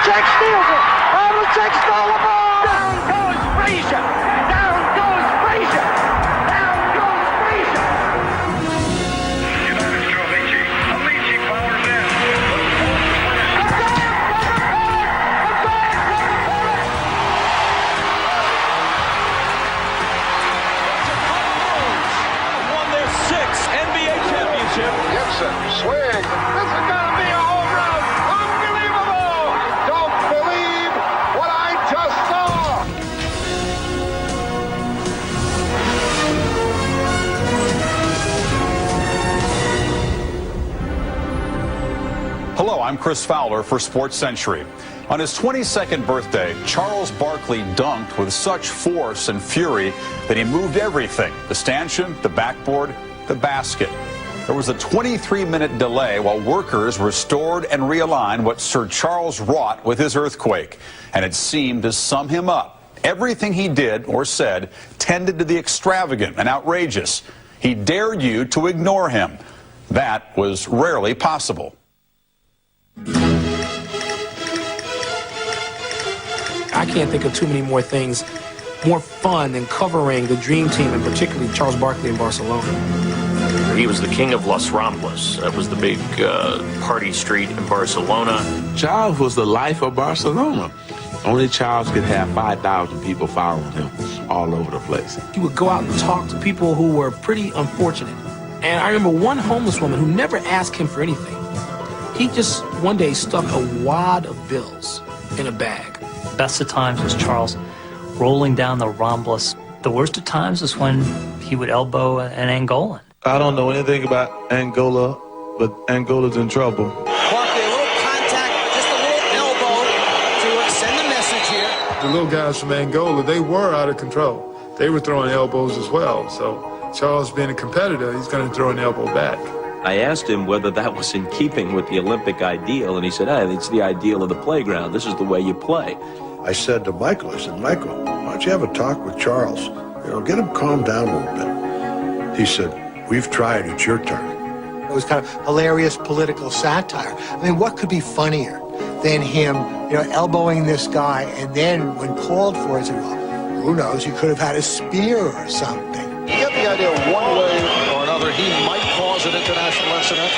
Havlicek steals it. Havlicek stole the ball. Down goes Frazier. Down goes Frazier. Down goes Frazier. United to Amici. Amici powers in. Won their 6th NBA championship. Gibson, swing. This is gonna be a home run. Unbelievable. Don't believe what I just saw. Hello, I'm Chris Fowler for Sports Century. On his 22nd birthday, Charles Barkley dunked with such force and fury that he moved everything: the stanchion, the backboard, the basket. There was a 23-minute delay while workers restored and realigned what Sir Charles wrought with his earthquake, and it seemed to sum him up. Everything he did or said tended to the extravagant and outrageous. He dared you to ignore him. That was rarely possible. I can't think of too many more things more fun than covering the Dream Team, and particularly Charles Barkley in Barcelona. He was the king of Las Ramblas. That was the big party street in Barcelona. Charles was the life of Barcelona. Only Charles could have 5,000 people following him all over the place. He would go out and talk to people who were pretty unfortunate. And I remember one homeless woman who never asked him for anything. He just one day stuck a wad of bills in a bag. Best of times was Charles rolling down the Ramblas. The worst of times was when he would elbow an Angolan. I don't know anything about Angola, but Angola's in trouble. Barkley, a little contact, just a little elbow to send a message here. The little guys from Angola, they were out of control. They were throwing elbows as well. So Charles, being a competitor, he's going to throw an elbow back. I asked him whether that was in keeping with the Olympic ideal, and he said, hey, it's the ideal of the playground. This is the way you play. I said to Michael, Michael, why don't you have a talk with Charles? Get him calmed down a little bit. He said, we've tried, it's your turn. It was kind of hilarious political satire. I mean, what could be funnier than him, elbowing this guy, and then when called for it, said, well, who knows, he could have had a spear or something. You get the idea one way or another, he might cause an international incident.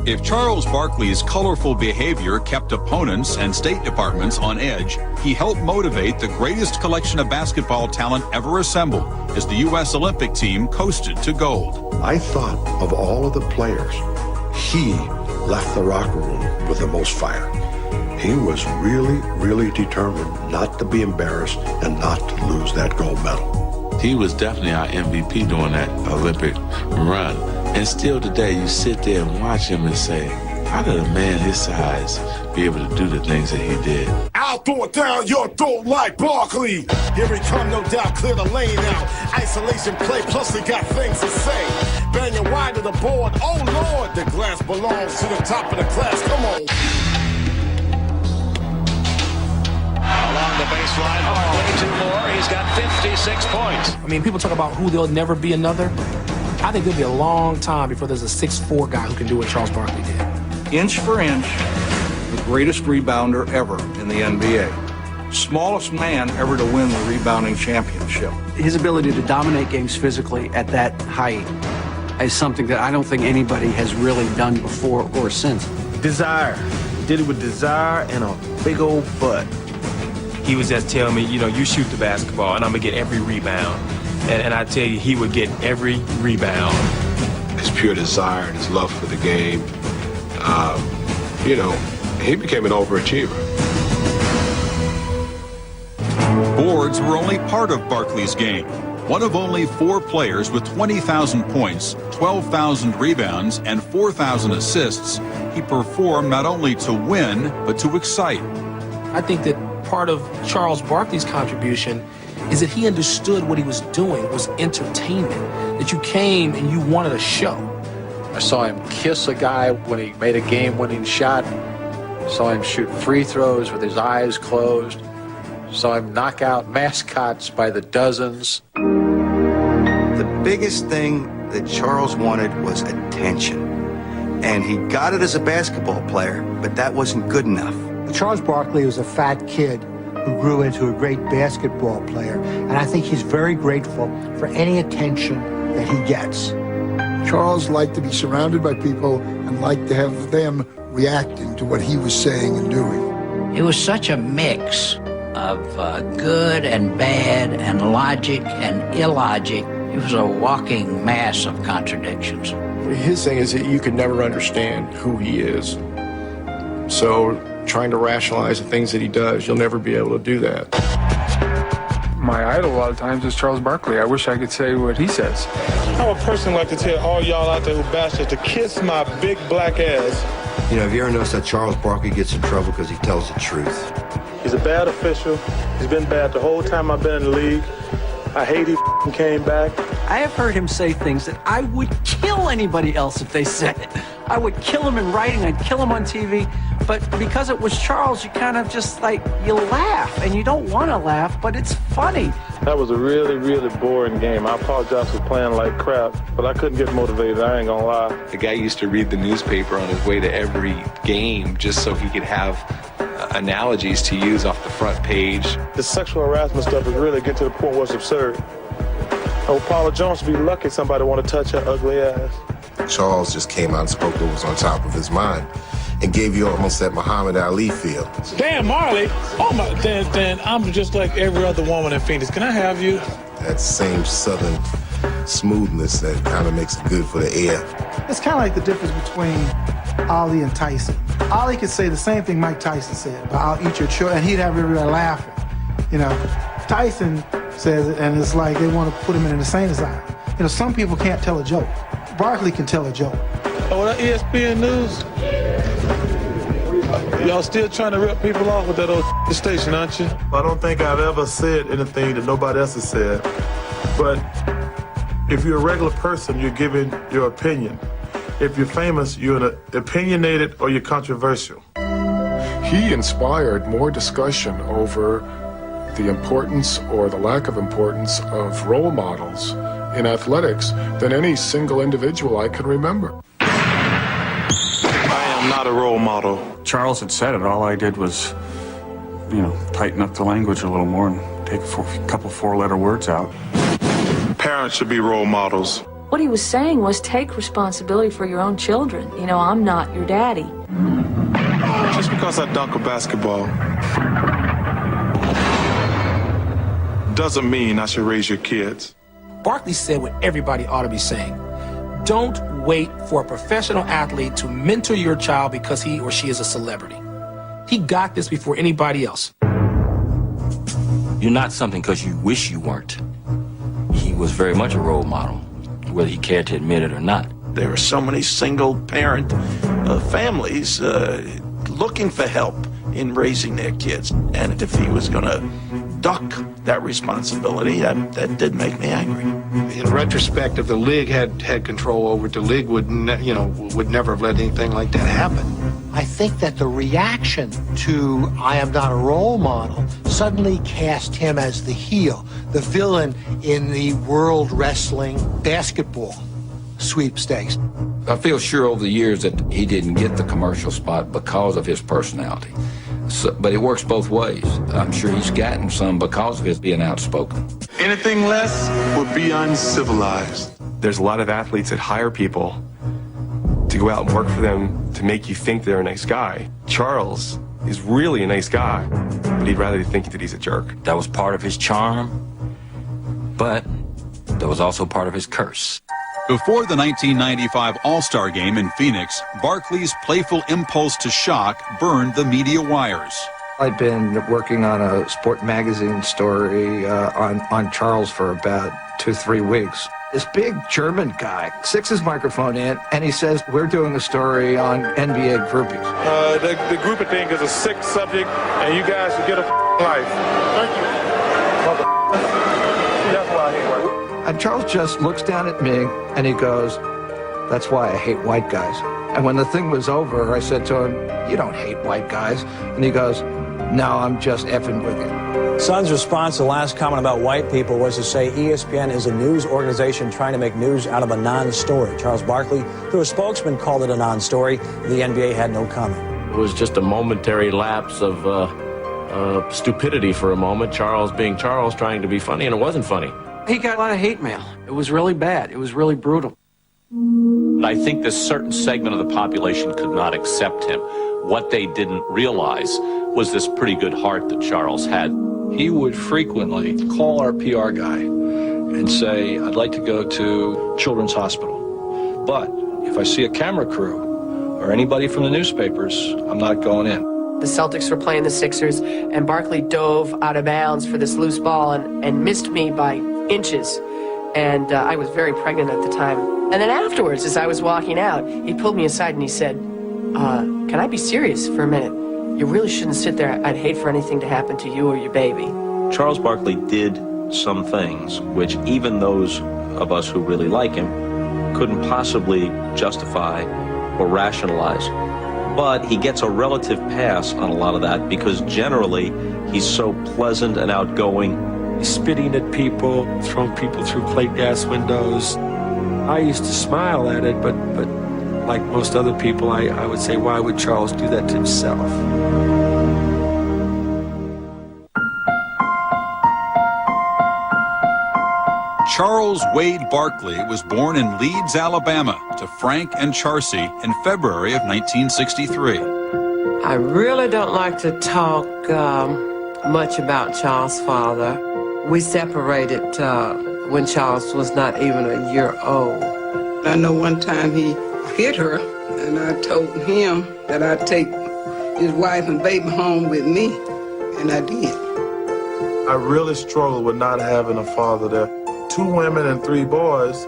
If Charles Barkley's colorful behavior kept opponents and State Departments on edge, he helped motivate the greatest collection of basketball talent ever assembled as the U.S. Olympic team coasted to gold. I thought of all of the players, he left the locker room with the most fire. He was really, really determined not to be embarrassed and not to lose that gold medal. He was definitely our MVP during that Olympic run. And still today, you sit there and watch him and say, how did a man his size be able to do the things that he did? I'll throw it down your throat like Barkley. Here we come, no doubt, clear the lane out. Isolation play, plus they got things to say. Banging wide to the board, oh Lord, the glass belongs to the top of the class, come on. Along the baseline, Barkley, 2 more. He's got 56 points. I mean, people talk about who there'll never be another. I think there'll be a long time before there's a 6'4" guy who can do what Charles Barkley did. Inch for inch, the greatest rebounder ever in the NBA. Smallest man ever to win the rebounding championship. His ability to dominate games physically at that height is something that I don't think anybody has really done before or since. Desire. He did it with desire and a big old butt. He was just telling me, you shoot the basketball and I'm going to get every rebound. And I tell you, he would get every rebound. His pure desire and his love for the game, he became an overachiever. Boards were only part of Barkley's game. One of only 4 players with 20,000 points, 12,000 rebounds, and 4,000 assists, he performed not only to win, but to excite. I think that part of Charles Barkley's contribution is that he understood what he was doing was entertainment, that you came and you wanted a show. I saw him kiss a guy when he made a game-winning shot. Saw him shoot free throws with his eyes closed. Saw him knock out mascots by the dozens. The biggest thing that Charles wanted was attention. And he got it as a basketball player, but that wasn't good enough. Charles Barkley was a fat kid who grew into a great basketball player, and I think he's very grateful for any attention that he gets. Charles liked to be surrounded by people and liked to have them reacting to what he was saying and doing. It was such a mix of good and bad and logic and illogic. It was a walking mass of contradictions. His thing is that you could never understand who he is. So trying to rationalize the things that he does, you'll never be able to do that. My idol a lot of times is Charles Barkley. I wish I could say what he says. I would personally like to tell all y'all out there who bastards to kiss my big black ass. You know, have you ever noticed that Charles Barkley gets in trouble because he tells the truth? He's a bad official. He's been bad the whole time I've been in the league. I hate he came back. I have heard him say things that I would kill anybody else if they said it. I would kill him in writing, I'd kill him on TV. But because it was Charles, you kind of just you laugh, and you don't want to laugh, but it's funny. That was a really, really boring game. I apologize for playing like crap, but I couldn't get motivated, I ain't gonna lie. The guy used to read the newspaper on his way to every game just so he could have analogies to use off the front page. The sexual harassment stuff is really getting to the point where it's absurd. Oh, Paula Jones would be lucky somebody want to touch her ugly ass. Charles just came out and spoke what was on top of his mind and gave you almost that Muhammad Ali feel. Damn, Marley. Oh, my. Then I'm just like every other woman in Phoenix. Can I have you? That same southern smoothness that kind of makes it good for the air. It's kind of like the difference between Ali and Tyson. Ali could say the same thing Mike Tyson said about I'll eat your children, and he'd have everybody laughing. You know, Tyson says it, and it's like they want to put him in an insane asylum. You know, some people can't tell a joke. Barkley can tell a joke. Oh, that ESPN News? Y'all still trying to rip people off with that old station, aren't you? I don't think I've ever said anything that nobody else has said. But if you're a regular person, you're giving your opinion. If you're famous, you're opinionated or you're controversial. He inspired more discussion over the importance or the lack of importance of role models in athletics than any single individual I can remember. I am not a role model. Charles had said it. All I did was, tighten up the language a little more and take a couple four-letter words out. Parents should be role models. What he was saying was take responsibility for your own children. You know, I'm not your daddy. Just because I dunk a basketball doesn't mean I should raise your kids. Barkley said what everybody ought to be saying. Don't wait for a professional athlete to mentor your child because he or she is a celebrity. He got this before anybody else. You're not something because you wish you weren't. He was very much a role model, whether he cared to admit it or not. There are so many single-parent families looking for help in raising their kids. And if he was going to duck that responsibility, that did make me angry. In retrospect, if the league had control over it, the league would never have let anything like that happen. I think that the reaction to I am not a role model suddenly cast him as the heel, the villain in the World Wrestling basketball sweepstakes. I feel sure over the years that he didn't get the commercial spot because of his personality. But it works both ways. I'm sure he's gotten some because of his being outspoken. Anything less would be uncivilized. There's a lot of athletes that hire people to go out and work for them to make you think they're a nice guy. Charles is really a nice guy, but he'd rather think that he's a jerk. That was part of his charm, but that was also part of his curse. Before the 1995 All-Star Game in Phoenix, Barkley's playful impulse to shock burned the media wires. I'd been working on a sport magazine story on Charles for about 2-3 weeks. This big German guy sticks his microphone in, and he says, we're doing a story on NBA groupies. The groupie thing is a sick subject, and you guys should get a life. Thank you. That's why I hate white. And Charles just looks down at me, and he goes, that's why I hate white guys. And when the thing was over, I said to him, you don't hate white guys. And he goes, no, I'm just effing with you. Son's response to the last comment about white people was to say ESPN is a news organization trying to make news out of a non-story. Charles Barkley, through a spokesman, called it a non-story. The NBA had no comment. It was just a momentary lapse of stupidity for a moment. Charles being Charles, trying to be funny, and it wasn't funny. He got a lot of hate mail. It was really bad. It was really brutal. I think this certain segment of the population could not accept him. What they didn't realize was this pretty good heart that Charles had. He would frequently call our PR guy and say, I'd like to go to Children's Hospital, but if I see a camera crew or anybody from the newspapers, I'm not going in. The Celtics were playing the Sixers, and Barkley dove out of bounds for this loose ball and missed me by inches. And I was very pregnant at the time. And then afterwards, as I was walking out, he pulled me aside and he said, can I be serious for a minute? You really shouldn't sit there. I'd hate for anything to happen to you or your baby. Charles Barkley did some things which even those of us who really like him couldn't possibly justify or rationalize. But he gets a relative pass on a lot of that because generally he's so pleasant and outgoing. Spitting at people, throwing people through plate glass windows. I used to smile at it, but like most other people, I would say, why would Charles do that to himself? Charles Wade Barkley was born in Leeds, Alabama, to Frank and Charcy in February of 1963. I really don't like to talk much about Charles' father. We separated when Charles was not even a year old. I know one time he hit her, and I told him that I'd take his wife and baby home with me, and I did. I really struggled with not having a father there. 2 women and 3 boys,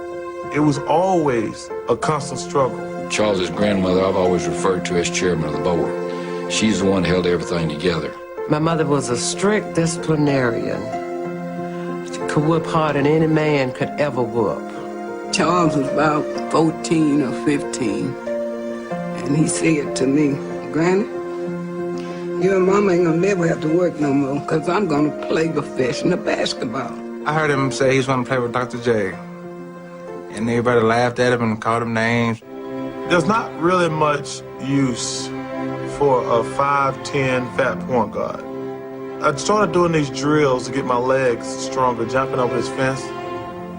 it was always a constant struggle. Charles's grandmother I've always referred to as chairman of the board. She's the one who held everything together. My mother was a strict disciplinarian. She could whoop harder than any man could ever whoop. Charles was about 14 or 15, and he said to me, Granny, your mama ain't gonna never have to work no more, because I'm gonna play professional basketball. I heard him say he was gonna play with Dr. J, and everybody laughed at him and called him names. There's not really much use for a 5'10" fat point guard. I started doing these drills to get my legs stronger, jumping over this fence,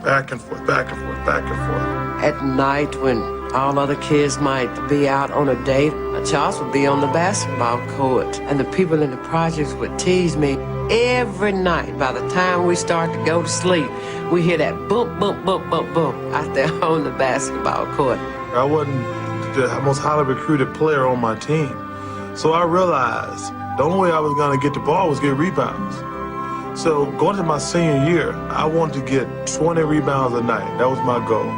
back and forth, back and forth, back and forth. At night, when all other kids might be out on a date, Charles would be on the basketball court, and the people in the projects would tease me every night. By the time we start to go to sleep, we hear that boom, boom, boom, boom, boom out there on the basketball court. I wasn't the most highly recruited player on my team, so I realized the only way I was going to get the ball was get rebounds. So going into my senior year, I wanted to get 20 rebounds a night. That was my goal.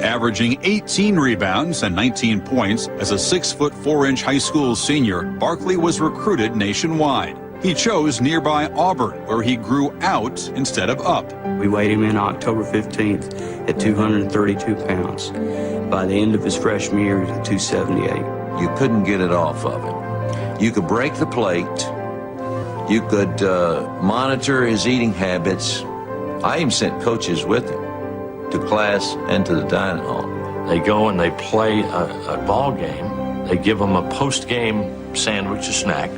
Averaging 18 rebounds and 19 points as a 6'4" high school senior, Barkley was recruited nationwide. He chose nearby Auburn, where he grew out instead of up. We weighed him in October 15th at 232 pounds. By the end of his freshman year, he was at 278. You couldn't get it off of him. You could break the plate. You could monitor his eating habits. I even sent coaches with him to class and to the dining hall. They go and they play a ball game. They give him a post-game sandwich, a snack.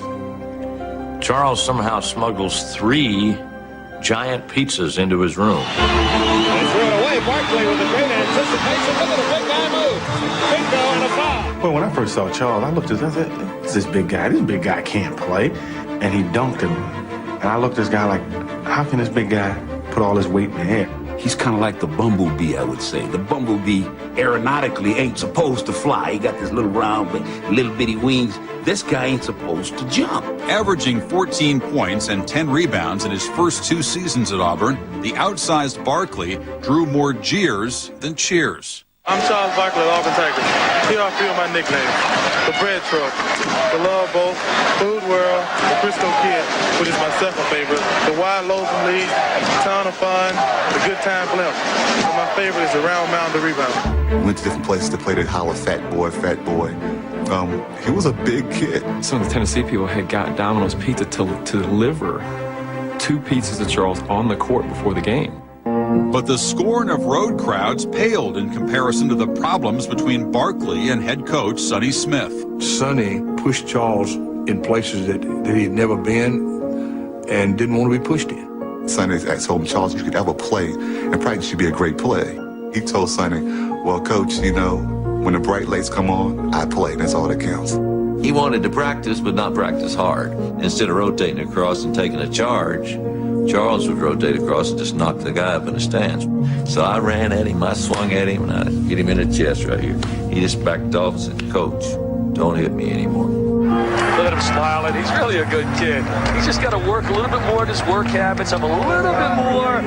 Charles somehow smuggles 3 giant pizzas into his room. They threw it away. Barkley with a great anticipation. Look at the big guy move. Bingo and a foul. Well, when I first saw Charles, I looked at him and said, this big guy. This big guy can't play. And he dunked him. And I looked at this guy like, how can this big guy put all his weight in the air? He's kind of like the bumblebee, I would say. The bumblebee aeronautically ain't supposed to fly. He got this little round, but little bitty wings. This guy ain't supposed to jump. Averaging 14 points and 10 rebounds in his first 2 seasons at Auburn, the outsized Barkley drew more jeers than cheers. I'm Charles Barkley of Auburn Tigers. Here are a few of my nicknames. The Bread Truck, the Love Boat, Food World, the Frisco Kid, which is my second favorite, the Wide Loathing League, Town of Fun, the Good Time Blimp. And my favorite is the Round Mound the Rebound. Went to different places to play the holler fat boy. He was a big kid. Some of the Tennessee people had got Domino's Pizza to deliver 2 pizzas to Charles on the court before the game. But the scorn of road crowds paled in comparison to the problems between Barkley and head coach Sonny Smith. Sonny pushed Charles in places that he had never been and didn't want to be pushed in. Sonny told him, Charles, you could have a play, and practice should be a great play. He told Sonny, well, coach, you know, when the bright lights come on, I play. That's all that counts. He wanted to practice, but not practice hard. Instead of rotating across and taking a charge, Charles would rotate across and just knock the guy up in the stands. So I ran at him, I swung at him, and I hit him in the chest right here. He just backed off and said, Coach, don't hit me anymore. Look at him smiling. He's really a good kid. He's just got to work a little bit more at his work habits, have a little bit more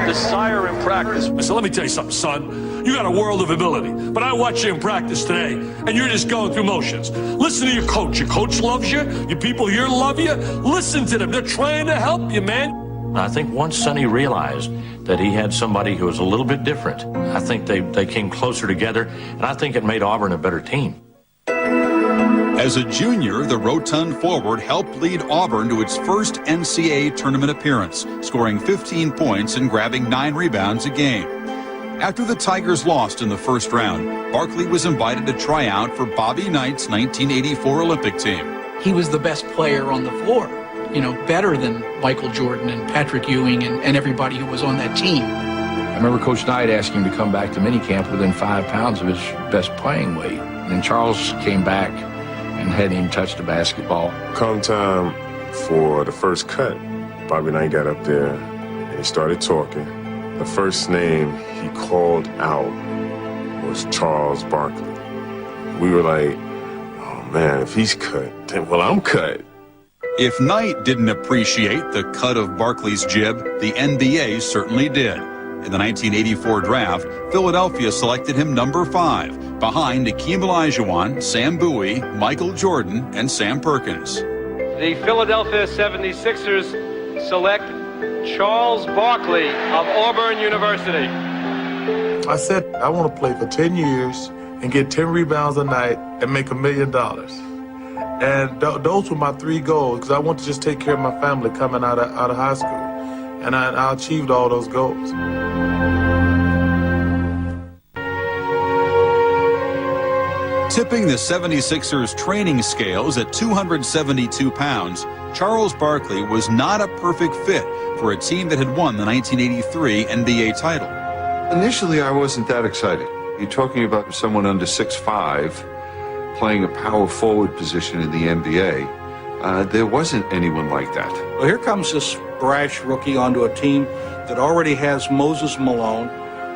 desire in practice. So let me tell you something, son. You got a world of ability, but I watched you in practice today, and you're just going through motions. Listen to your coach. Your coach loves you. Your people here love you. Listen to them. They're trying to help you, man. I think once Sonny realized that he had somebody who was a little bit different, I think they came closer together, and I think it made Auburn a better team. As a junior, the rotund forward helped lead Auburn to its first NCAA tournament appearance, scoring 15 points and grabbing 9 rebounds a game. After the Tigers lost in the first round, Barkley was invited to try out for Bobby Knight's 1984 Olympic team. He was the best player on the floor, you know, better than Michael Jordan and Patrick Ewing and everybody who was on that team. I remember Coach Knight asking him to come back to minicamp within 5 pounds of his best playing weight. And Charles came back and hadn't even touched a basketball. Come time for the first cut, Bobby Knight got up there and he started talking. The first name he called out was Charles Barkley. We were like, oh man, if he's cut, then well, I'm cut. If Knight didn't appreciate the cut of Barkley's jib, the NBA certainly did. In the 1984 draft, Philadelphia selected him number 5, behind Akeem Olajuwon, Sam Bowie, Michael Jordan, and Sam Perkins. The Philadelphia 76ers select Charles Barkley of Auburn University. I said I want to play for 10 years and get 10 rebounds a night and make $1 million. And those were my 3 goals, because I want to just take care of my family coming out of high school. And I achieved all those goals. Tipping the 76ers training scales at 272 pounds, Charles Barkley was not a perfect fit for a team that had won the 1983 NBA title. Initially, I wasn't that excited. You're talking about someone under 6'5", playing a power forward position in the NBA. There wasn't anyone like that. Well, here comes this brash rookie onto a team that already has Moses Malone,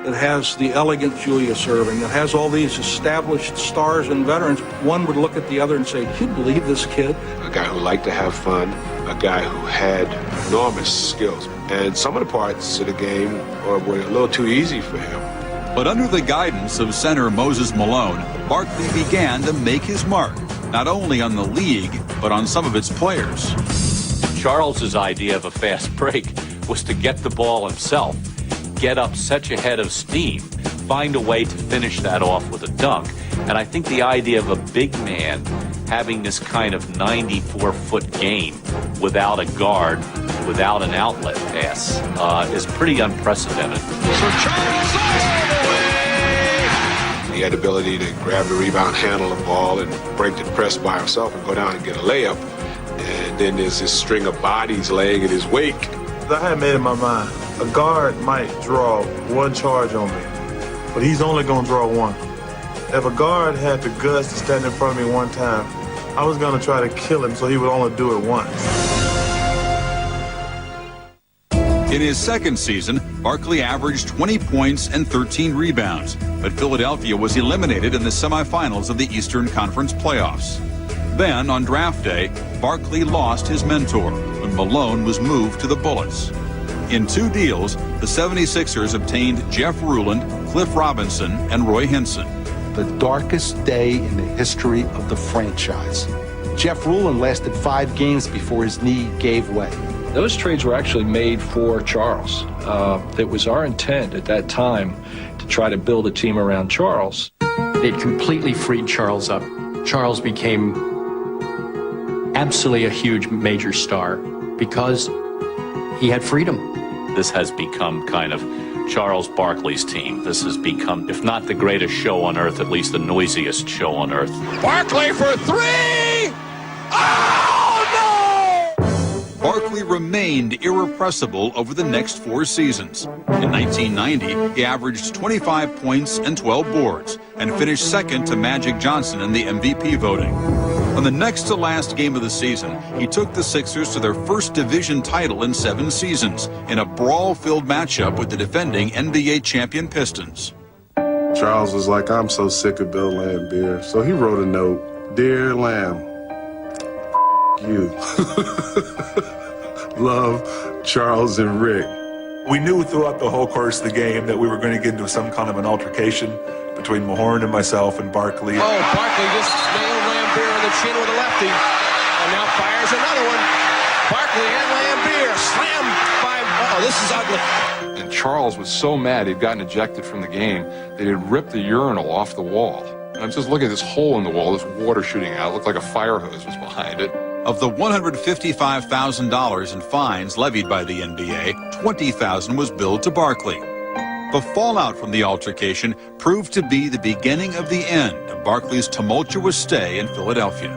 that has the elegant Julius Erving, that has all these established stars and veterans. One would look at the other and say, do you believe this kid? A guy who liked to have fun, a guy who had enormous skills. And some of the parts of the game were a little too easy for him. But under the guidance of center Moses Malone, Barkley began to make his mark, not only on the league, but on some of its players. Charles's idea of a fast break was to get the ball himself, get up such a head of steam, find a way to finish that off with a dunk. And I think the idea of a big man having this kind of 94-foot game without a guard, without an outlet pass, is pretty unprecedented. So Charles all the way! He had the ability to grab the rebound, handle the ball, and break the press by himself and go down and get a layup. And then there's this string of bodies laying in his wake. I had made in my mind, a guard might draw 1 charge on me, but he's only going to draw 1. If a guard had the guts to stand in front of me 1 time, I was going to try to kill him so he would only do it once. In his second season, Barkley averaged 20 points and 13 rebounds, but Philadelphia was eliminated in the semifinals of the Eastern Conference playoffs. Then, on draft day, Barkley lost his mentor when Malone was moved to the Bullets. In 2 deals, the 76ers obtained Jeff Ruland, Cliff Robinson, and Roy Hinson. The darkest day in the history of the franchise. Jeff Ruland lasted 5 games before his knee gave way. Those trades were actually made for Charles. It was our intent at that time to try to build a team around Charles. It completely freed Charles up. Charles became absolutely a huge major star because he had freedom. This has become kind of Charles Barkley's team. This has become, if not the greatest show on earth, at least the noisiest show on earth. Barkley for three! Oh, no! Barkley remained irrepressible over the next 4 seasons. In 1990, he averaged 25 points and 12 boards and finished second to Magic Johnson in the MVP voting. On the next to last game of the season, he took the Sixers to their first division title in 7 seasons in a brawl-filled matchup with the defending NBA champion Pistons. Charles was like, I'm so sick of Bill Laimbeer. So he wrote a note, Dear Lamb, you. Love, Charles and Rick. We knew throughout the whole course of the game that we were going to get into some kind of an altercation between Mahorn and myself and Barkley. Oh, Barkley just nailed Laimbeer on the chin with a lefty. And now fires another one. Barkley and Laimbeer slammed by... Oh, this is ugly. And Charles was so mad he'd gotten ejected from the game that he'd ripped the urinal off the wall. And I'm just looking at this hole in the wall, this water shooting out. It looked like a fire hose was behind it. Of the $155,000 in fines levied by the NBA, $20,000 was billed to Barkley. The fallout from the altercation proved to be the beginning of the end of Barkley's tumultuous stay in Philadelphia.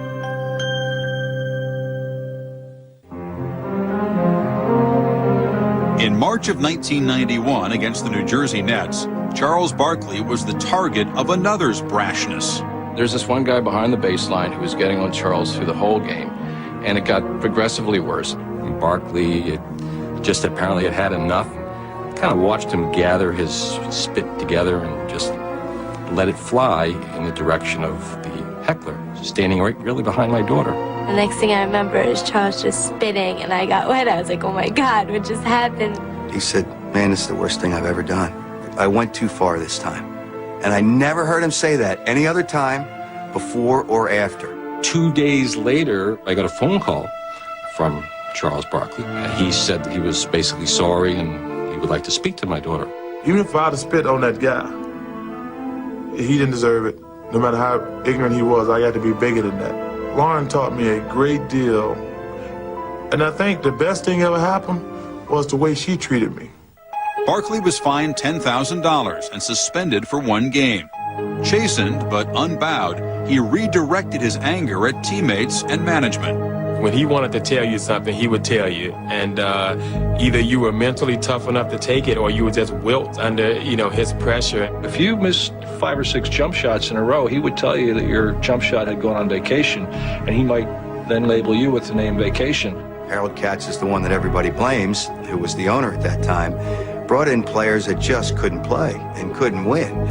In March of 1991 against the New Jersey Nets, Charles Barkley was the target of another's brashness. There's this one guy behind the baseline who was getting on Charles through the whole game, and it got progressively worse. And Barkley just apparently had enough. Kind of watched him gather his spit together and just let it fly in the direction of the heckler, standing right really behind my daughter. The next thing I remember is Charles just spitting, and I got wet. I was like, oh my God, what just happened? He said, man, this is the worst thing I've ever done. I went too far this time. And I never heard him say that any other time, before or after. 2 days later, I got a phone call from Charles Barkley. He said that he was basically sorry and he would like to speak to my daughter. Even if I had to spit on that guy, he didn't deserve it. No matter how ignorant he was, I had to be bigger than that. Lauren taught me a great deal. And I think the best thing ever happened was the way she treated me. Barkley was fined $10,000 and suspended for 1 game. Chastened but unbowed, he redirected his anger at teammates and management. When he wanted to tell you something, he would tell you. And either you were mentally tough enough to take it or you were just wilt under, his pressure. If you missed 5 or 6 jump shots in a row, he would tell you that your jump shot had gone on vacation, and he might then label you with the name vacation. Harold Katz is the one that everybody blames, who was the owner at that time. Brought in players that just couldn't play and couldn't win.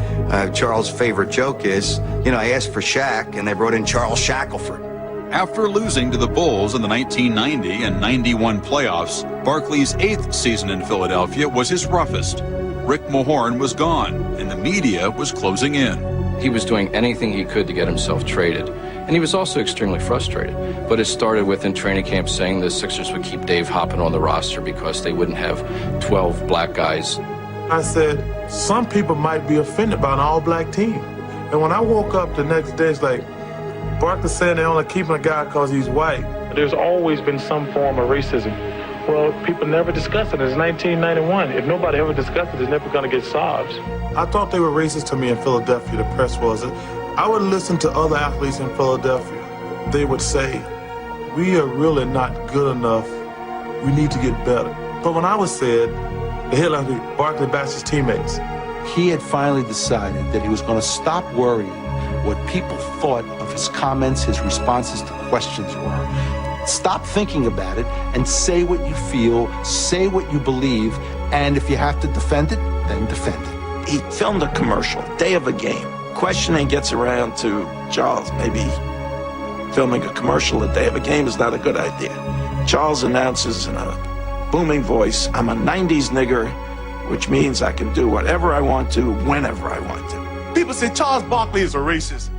Charles' favorite joke is, I asked for Shaq, and they brought in Charles Shackelford. After losing to the Bulls in the 1990 and 91 playoffs, Barkley's 8th season in Philadelphia was his roughest. Rick Mahorn was gone, and the media was closing in. He was doing anything he could to get himself traded. And he was also extremely frustrated. But it started with in training camp saying the Sixers would keep Dave Hoppin on the roster because they wouldn't have 12 black guys. I said, some people might be offended by an all-black team. And when I woke up the next day, it's like, Barkley saying they're only keeping a guy because he's white. There's always been some form of racism. Well, people never discussed it. It's 1991. If nobody ever discussed it, it's never going to get solved. I thought they were racist to me in Philadelphia, the press was. I would listen to other athletes in Philadelphia. They would say, we are really not good enough. We need to get better. But when I was said, the headline, Barkley bashed his teammates. He had finally decided that he was going to stop worrying what people thought of his comments, his responses to questions were. Stop thinking about it and say what you feel, say what you believe, and if you have to defend it, then defend it. He filmed a commercial, day of a game. Questioning gets around to Charles, maybe filming a commercial the day of a game is not a good idea. Charles announces in a booming voice, I'm a 90s nigger, which means I can do whatever I want to, whenever I want to. People say Charles Barkley is a racist.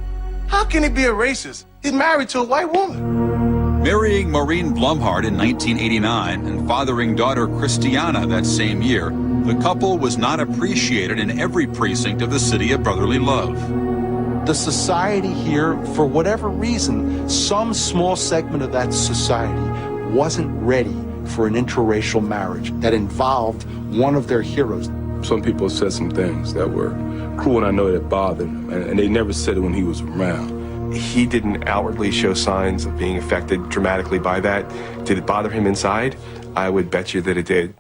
How can he be a racist? He's married to a white woman. Marrying Maureen Blumhardt in 1989 and fathering daughter Christiana that same year, the couple was not appreciated in every precinct of the city of brotherly love. The society here, for whatever reason, some small segment of that society wasn't ready for an interracial marriage that involved one of their heroes. Some people said some things that were cruel, and I know that bothered him, and they never said it when he was around. He didn't outwardly show signs of being affected dramatically by that. Did it bother him inside? I would bet you that it did.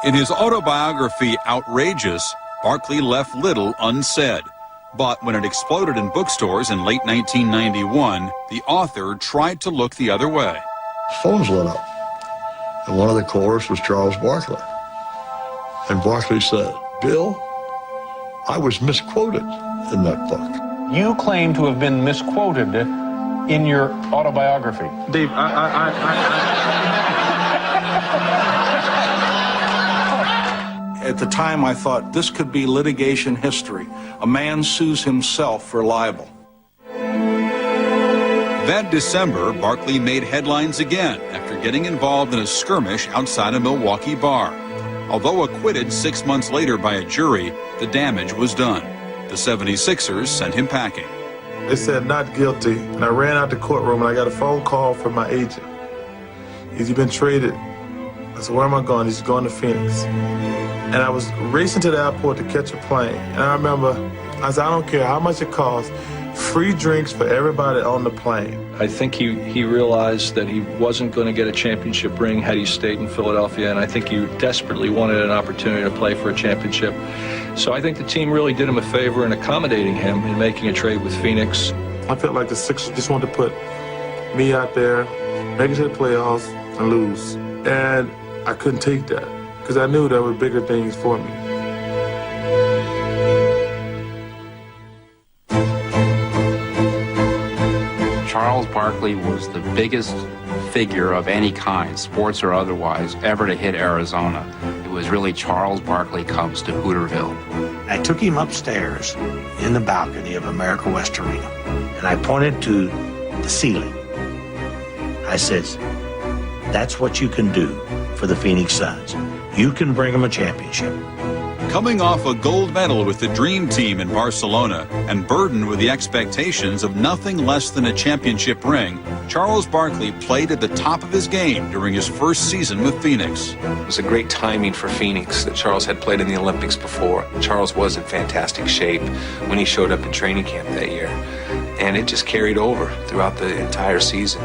In his autobiography, Outrageous, Barkley left little unsaid. But when it exploded in bookstores in late 1991, the author tried to look the other way. Phones lit up, and one of the callers was Charles Barkley. And Barkley said, "Bill, I was misquoted in that book." You claim to have been misquoted in your autobiography. Dave, At the time, I thought this could be litigation history. A man sues himself for libel. That December, Barkley made headlines again after getting involved in a skirmish outside a Milwaukee bar. Although acquitted 6 months later by a jury, the damage was done. The 76ers sent him packing. They said not guilty, and I ran out the courtroom, and I got a phone call from my agent. He's been traded. I said, where am I going? He's going to Phoenix. And I was racing to the airport to catch a plane. And I remember, I said, I don't care how much it costs, free drinks for everybody on the plane. I think he realized that he wasn't going to get a championship ring had he stayed in Philadelphia, and I think he desperately wanted an opportunity to play for a championship. So I think the team really did him a favor in accommodating him in making a trade with Phoenix. I felt like the Sixers just wanted to put me out there, make it to the playoffs, and lose. And I couldn't take that, because I knew there were bigger things for me. Charles Barkley was the biggest figure of any kind, sports or otherwise, ever to hit Arizona. It was really Charles Barkley comes to Hooterville. I took him upstairs in the balcony of America West Arena, and I pointed to the ceiling. I says, that's what you can do for the Phoenix Suns. You can bring them a championship. Coming off a gold medal with the Dream Team in Barcelona and burdened with the expectations of nothing less than a championship ring, Charles Barkley played at the top of his game during his first season with Phoenix. It was a great timing for Phoenix that Charles had played in the Olympics before. Charles was in fantastic shape when he showed up in training camp that year, and it just carried over throughout the entire season.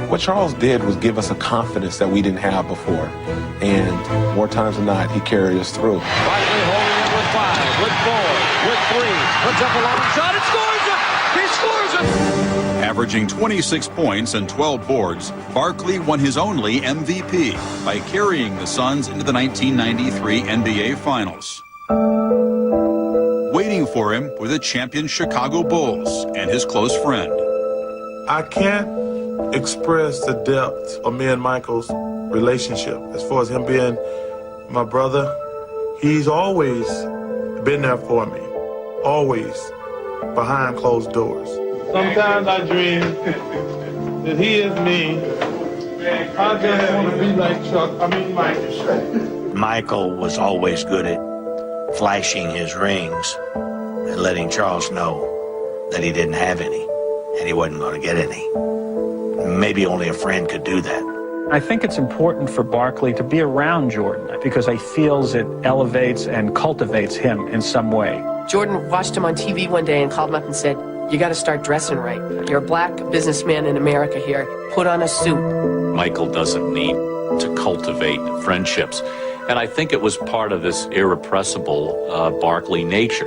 What Charles did was give us a confidence that we didn't have before, and more times than not, he carried us through. Barkley holding it with 5, with 4, with 3, puts up a long shot and scores it! He scores it! Averaging 26 points and 12 boards, Barkley won his only MVP by carrying the Suns into the 1993 NBA Finals. Waiting for him were the champion Chicago Bulls and his close friend. I can't express the depth of me and Michael's relationship. As far as him being my brother, he's always been there for me, always behind closed doors. Sometimes I dream that he is me. I just want to be like Mike. Michael was always good at flashing his rings and letting Charles know that he didn't have any and he wasn't going to get any. Maybe only a friend could do that. I think it's important for Barkley to be around Jordan because he feels it elevates and cultivates him in some way. Jordan watched him on TV one day and called him up and said, you got to start dressing right. You're a black businessman in America here. Put on a suit. Michael doesn't need to cultivate friendships. And I think it was part of this irrepressible Barkley nature.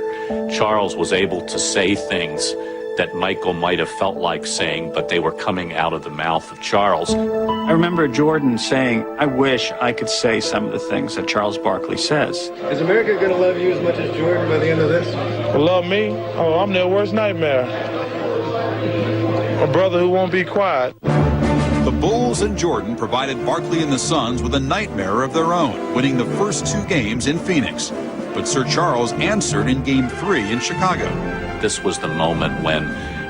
Charles was able to say things that Michael might have felt like saying, but they were coming out of the mouth of Charles. I remember Jordan saying, I wish I could say some of the things that Charles Barkley says. Is America going to love you as much as Jordan by the end of this? Love me? Oh, I'm their worst nightmare. A brother who won't be quiet. The Bulls and Jordan provided Barkley and the Suns with a nightmare of their own, winning the first 2 games in Phoenix. But Sir Charles answered in Game 3 in Chicago. This was the moment when,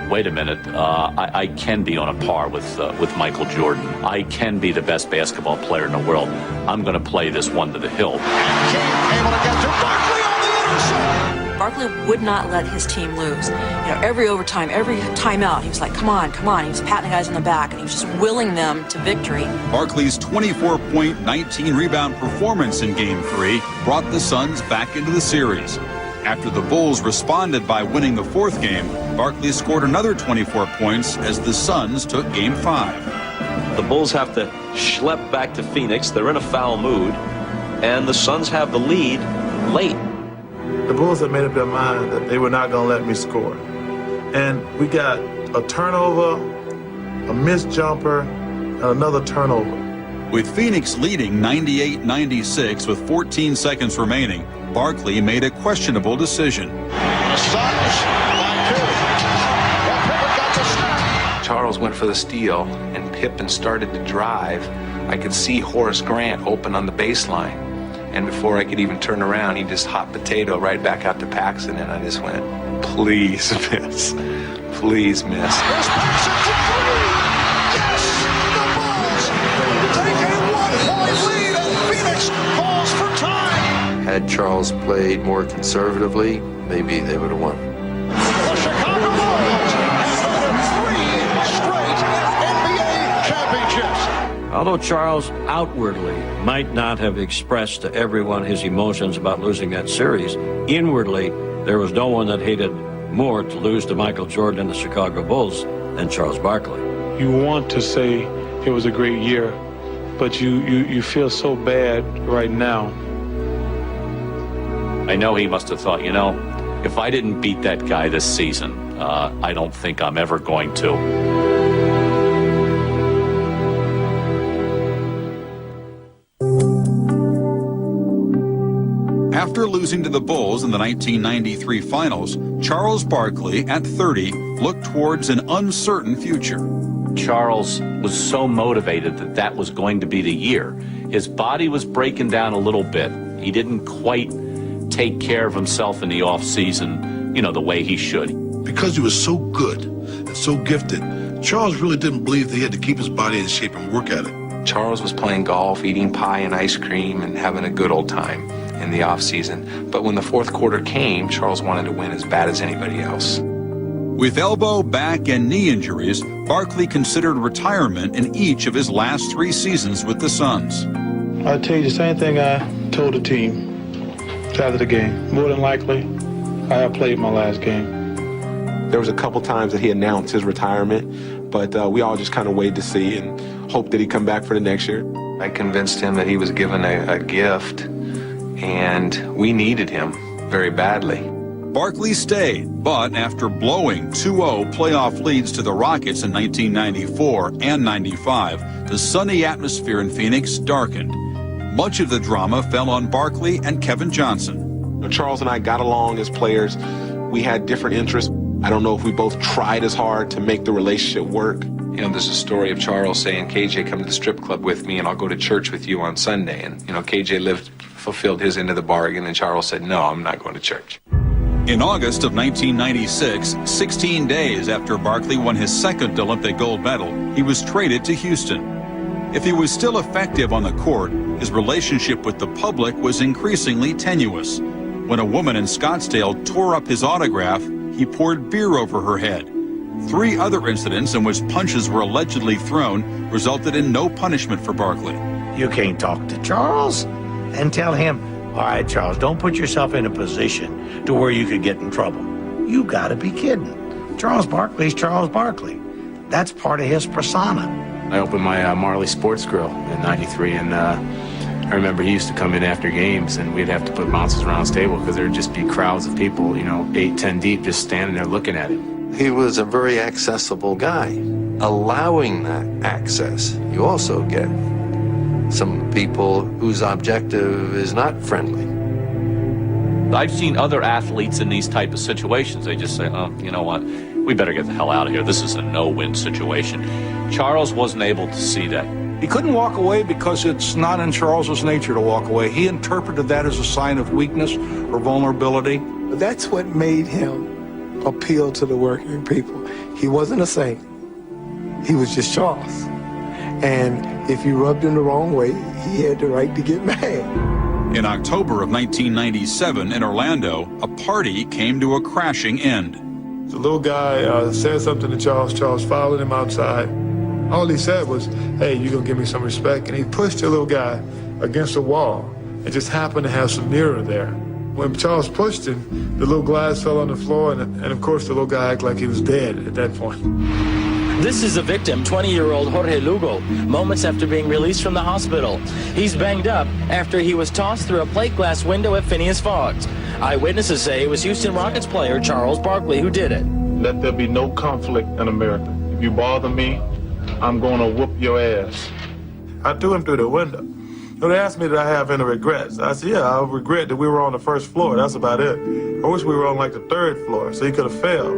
wait a minute, I can be on a par with Michael Jordan. I can be the best basketball player in the world. I'm going to play this one to the hill. King able to get to Barkley on the other side. Barkley would not let his team lose. You know, every overtime, every timeout, he was like, come on, come on. He was patting the guys on the back, and he was just willing them to victory. Barkley's 24-point, 19-rebound performance in Game 3 brought the Suns back into the series. After the Bulls responded by winning the fourth game, Barkley scored another 24 points as the Suns took Game 5. The Bulls have to schlep back to Phoenix. They're in a foul mood, and the Suns have the lead late. The Bulls had made up their mind that they were not going to let me score. And we got a turnover, a missed jumper, and another turnover. With Phoenix leading 98-96 with 14 seconds remaining, Barkley made a questionable decision. The Suns by 2. Pippen got the snap. Charles went for the steal, and Pippen started to drive. I could see Horace Grant open on the baseline. And before I could even turn around, he just hot potato right back out to Paxson, and I just went, please miss. Please miss. Here's Paxson for 3. Yes, the Bulls take a 1-point lead, and Phoenix calls for time. Had Charles played more conservatively, maybe they would have won. The Chicago Bulls have 3 straight NBA championships. Although Charles outwardly might not have expressed to everyone his emotions about losing that series, inwardly, there was no one that hated more to lose to Michael Jordan and the Chicago Bulls than Charles Barkley. You want to say it was a great year, but you feel so bad right now. I know he must have thought, you know, if I didn't beat that guy this season, I don't think I'm ever going to. After losing to the Bulls in the 1993 finals, Charles Barkley, at 30, looked towards an uncertain future. Charles was so motivated that that was going to be the year. His body was breaking down a little bit. He didn't quite take care of himself in the offseason, you know, the way he should. Because he was so good and so gifted, Charles really didn't believe that he had to keep his body in shape and work at it. Charles was playing golf, eating pie and ice cream, and having a good old time in the offseason. But when the fourth quarter came, Charles wanted to win as bad as anybody else. With elbow, back, and knee injuries, Barkley considered retirement in each of his last 3 seasons with the Suns. I'll tell you the same thing I told the team after the game. More than likely, I have played my last game. There was a couple times that he announced his retirement, but we all just kind of waited to see and hoped that he'd come back for the next year. I convinced him that he was given a gift, and we needed him very badly. Barkley stayed, but after blowing 2-0 playoff leads to the Rockets in 1994 and 95, the sunny atmosphere in Phoenix darkened. Much of the drama fell on Barkley and Kevin Johnson. Charles and I got along as players. We had different interests. I don't know if we both tried as hard to make the relationship work. You know, there's a story of Charles saying, KJ, come to the strip club with me and I'll go to church with you on Sunday. And, you know, KJ fulfilled his end of the bargain, and Charles said, no, I'm not going to church. In August of 1996, 16 days after Barkley won his second Olympic gold medal, he was traded to Houston. If he was still effective on the court, his relationship with the public was increasingly tenuous. When a woman in Scottsdale tore up his autograph, he poured beer over her head. 3 other incidents in which punches were allegedly thrown resulted in no punishment for Barkley. You can't talk to Charles and tell him, all right, Charles, don't put yourself in a position to where you could get in trouble. You got to be kidding. Charles Barkley's Charles Barkley. That's part of his persona. I opened my Marley Sports Grill in '93, and I remember he used to come in after games, and we'd have to put bouncers around his table because there'd just be crowds of people, 8, 10 deep, just standing there looking at it. He was a very accessible guy. Allowing that access, you also get some people whose objective is not friendly. I've seen other athletes in these type of situations. They just say, oh, you know what? We better get the hell out of here. This is a no-win situation. Charles wasn't able to see that. He couldn't walk away because it's not in Charles's nature to walk away. He interpreted that as a sign of weakness or vulnerability. That's what made him appeal to the working people. He wasn't a saint. He was just Charles. And if you rubbed him the wrong way, he had the right to get mad. In October of 1997 in Orlando, a party came to a crashing end. The little guy said something to Charles. Charles followed him outside. All he said was, "Hey, you gonna give me some respect?" And he pushed the little guy against the wall. It just happened to have some mirror there. When Charles pushed him, the little glass fell on the floor, and of course the little guy acted like he was dead at that point. This is the victim, 20-year-old Jorge Lugo, moments after being released from the hospital. He's banged up after he was tossed through a plate glass window at Phineas Fogg's. Eyewitnesses say it was Houston Rockets player Charles Barkley who did it. Let there be no conflict in America. If you bother me, I'm gonna whoop your ass. I threw him through the window. They asked me, did I have any regrets? I said, yeah, I regret that we were on the first floor. That's about it. I wish we were on like the third floor, so he could have failed.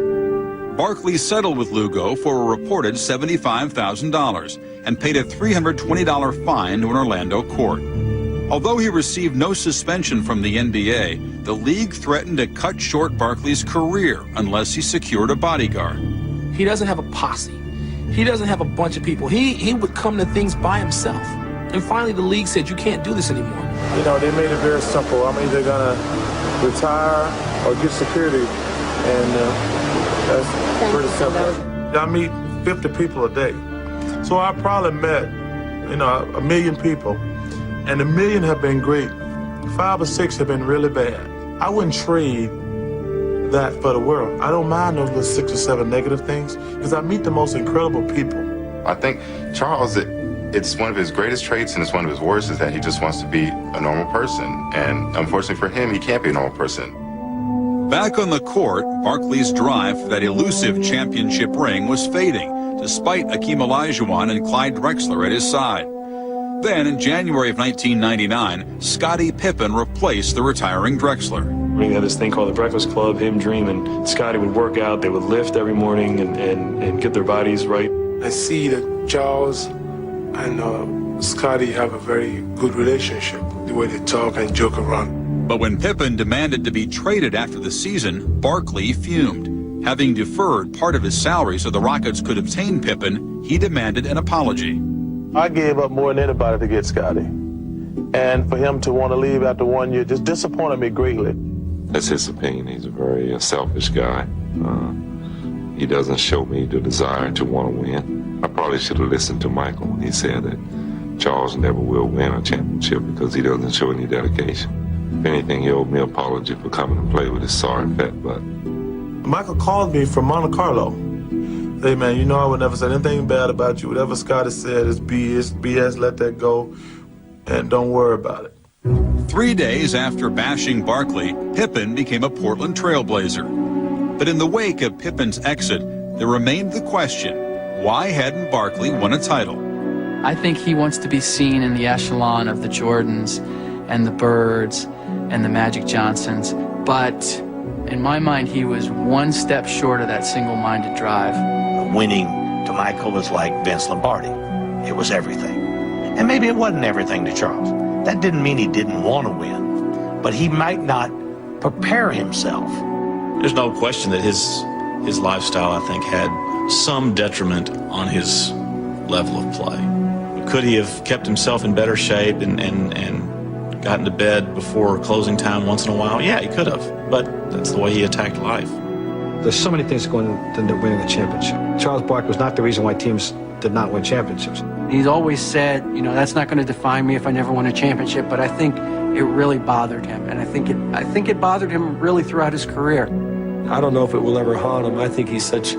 Barkley settled with Lugo for a reported $75,000 and paid a $320 fine to an Orlando court. Although he received no suspension from the NBA, the league threatened to cut short Barkley's career unless he secured a bodyguard. He doesn't have a posse. He doesn't have a bunch of people. He would come to things by himself. And finally, the league said, you can't do this anymore. You know, they made it very simple. I'm either going to retire or get security. And that's pretty simple. I meet 50 people a day. So I probably met, you know, 1 million people. And 1 million have been great. 5 or 6 have been really bad. I wouldn't trade that for the world. I don't mind those little 6 or 7 negative things because I meet the most incredible people. I think Charles, it's one of his greatest traits and it's one of his worst is that he just wants to be a normal person. And unfortunately for him, he can't be a normal person. Back on the court, Barkley's drive for that elusive championship ring was fading, despite Akeem Olajuwon and Clyde Drexler at his side. Then, in January of 1999, Scottie Pippen replaced the retiring Drexler. We had this thing called the Breakfast Club, him dreaming. Scottie would work out, they would lift every morning and get their bodies right. I see that Charles and Scottie have a very good relationship, the way they talk and joke around. But when Pippen demanded to be traded after the season, Barkley fumed. Having deferred part of his salary so the Rockets could obtain Pippen, he demanded an apology. I gave up more than anybody to get Scottie. And for him to want to leave after 1 year just disappointed me greatly. That's his opinion. He's a very selfish guy. He doesn't show me the desire to want to win. I probably should have listened to Michael when he said that Charles never will win a championship because he doesn't show any dedication. If anything, he owed me an apology for coming to play with his sorry fat butt. Michael called me from Monte Carlo. Hey, man, you know I would never say anything bad about you. Whatever Scottie said is BS, let that go, and don't worry about it. 3 days after bashing Barkley, Pippen became a Portland Trailblazer. But in the wake of Pippen's exit, there remained the question, why hadn't Barkley won a title? I think he wants to be seen in the echelon of the Jordans and the Birds and the Magic Johnsons, but in my mind, he was one step short of that single-minded drive. Winning to Michael was like Vince Lombardi. It was everything. And maybe it wasn't everything to Charles. That didn't mean he didn't want to win, but he might not prepare himself. There's no question that his lifestyle, I think, had some detriment on his level of play. Could he have kept himself in better shape and gotten to bed before closing time once in a while? Yeah, he could have, but that's the way he attacked life. There's so many things going into winning a championship. Charles Barkley was not the reason why teams did not win championships. He's always said, you know, that's not going to define me if I never win a championship, but I think it really bothered him, and I think it bothered him really throughout his career. I don't know if it will ever haunt him. I think he's such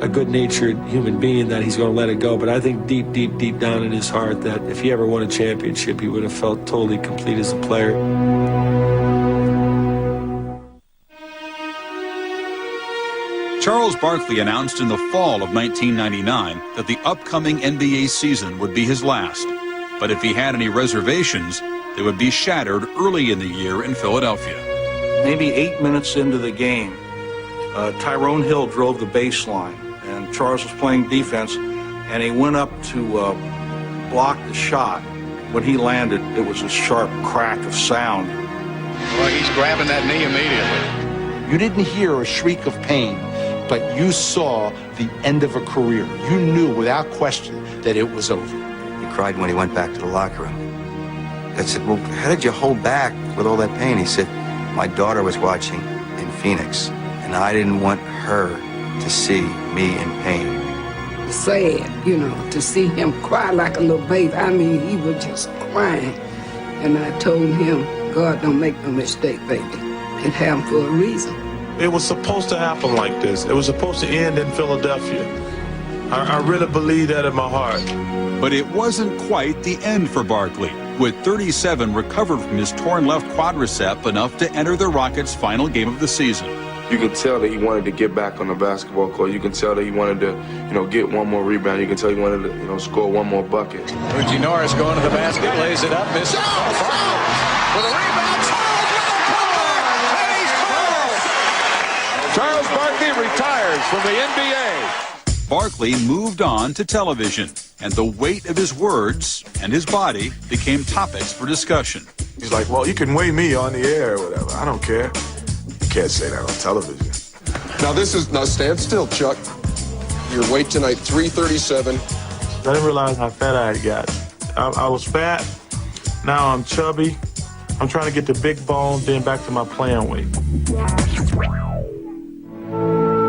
a good-natured human being that he's going to let it go, but I think deep down in his heart that if he ever won a championship, he would have felt totally complete as a player. Charles Barkley announced in the fall of 1999 that the upcoming NBA season would be his last. But if he had any reservations, they would be shattered early in the year in Philadelphia. Maybe 8 minutes into the game, Tyrone Hill drove the baseline, and Charles was playing defense, and he went up to block the shot. When he landed, it was a sharp crack of sound. Well, he's grabbing that knee immediately. You didn't hear a shriek of pain, but you saw the end of a career. You knew without question that it was over. He cried when he went back to the locker room. I said, well, how did you hold back with all that pain? He said, my daughter was watching in Phoenix, and I didn't want her to see me in pain. Sad, you know, to see him cry like a little baby. I mean, he was just crying. And I told him, God don't make no mistake, baby. It happened for a reason. It was supposed to happen like this. It was supposed to end in Philadelphia. I really believe that in my heart. But it wasn't quite the end for Barkley. With 37 recovered from his torn left quadricep, enough to enter the Rockets' final game of the season. You could tell that he wanted to get back on the basketball court. You can tell that he wanted to, get one more rebound. You can tell he wanted to, score one more bucket. Reggie Norris going to the basket, lays it up, misses. Charles with a rebound. Charles Barkley retires from the NBA. Barkley moved on to television, and the weight of his words and his body became topics for discussion. He's like, well, you can weigh me on the air or whatever. I don't care. You can't say that on television. Now stand still, Chuck. Your weight tonight, 337. I didn't realize how fat I had got. I was fat. Now I'm chubby. I'm trying to get the big bone, then back to my playing weight.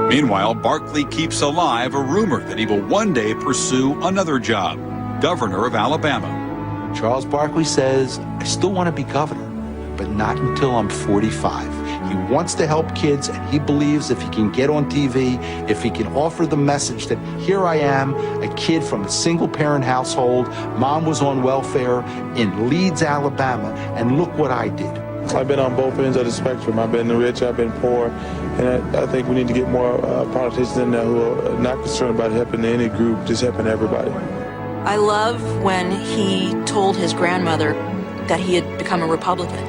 Meanwhile, Barkley keeps alive a rumor that he will one day pursue another job, governor of Alabama. Charles Barkley says, I still want to be governor, but not until I'm 45. He wants to help kids, and he believes if he can get on TV, if he can offer the message that here I am, a kid from a single-parent household, mom was on welfare in Leeds, Alabama, and look what I did. I've been on both ends of the spectrum. I've been rich, I've been poor, and I think we need to get more politicians in there who are not concerned about helping any group, just helping everybody. I love when he told his grandmother that he had become a Republican.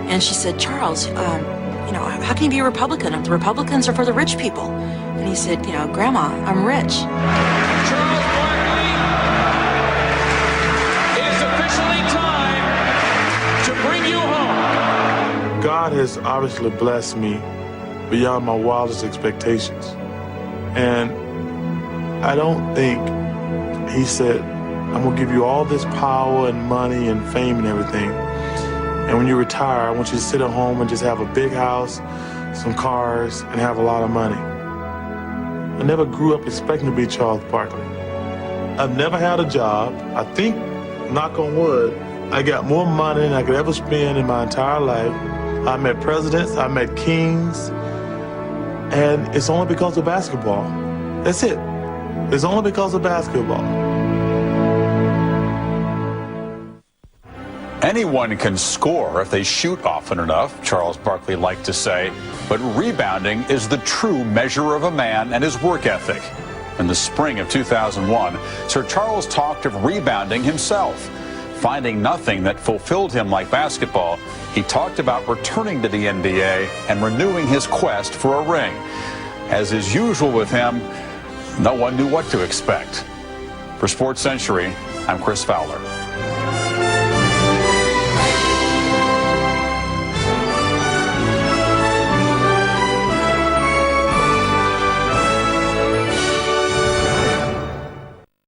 And she said, Charles, how can you be a Republican? The Republicans are for the rich people. And he said, Grandma, I'm rich. Charles Barkley, it is officially time to bring you home. God has obviously blessed me beyond my wildest expectations. And I don't think he said, I'm going to give you all this power and money and fame and everything. And when you retire, I want you to sit at home and just have a big house, some cars, and have a lot of money. I never grew up expecting to be Charles Barkley. I've never had a job. I think, knock on wood, I got more money than I could ever spend in my entire life. I met presidents, I met kings, and it's only because of basketball. That's it. It's only because of basketball. Anyone can score if they shoot often enough, Charles Barkley liked to say, but rebounding is the true measure of a man and his work ethic. In the spring of 2001, Sir Charles talked of rebounding himself. Finding nothing that fulfilled him like basketball, he talked about returning to the NBA and renewing his quest for a ring. As is usual with him, no one knew what to expect. For Sports Century, I'm Chris Fowler.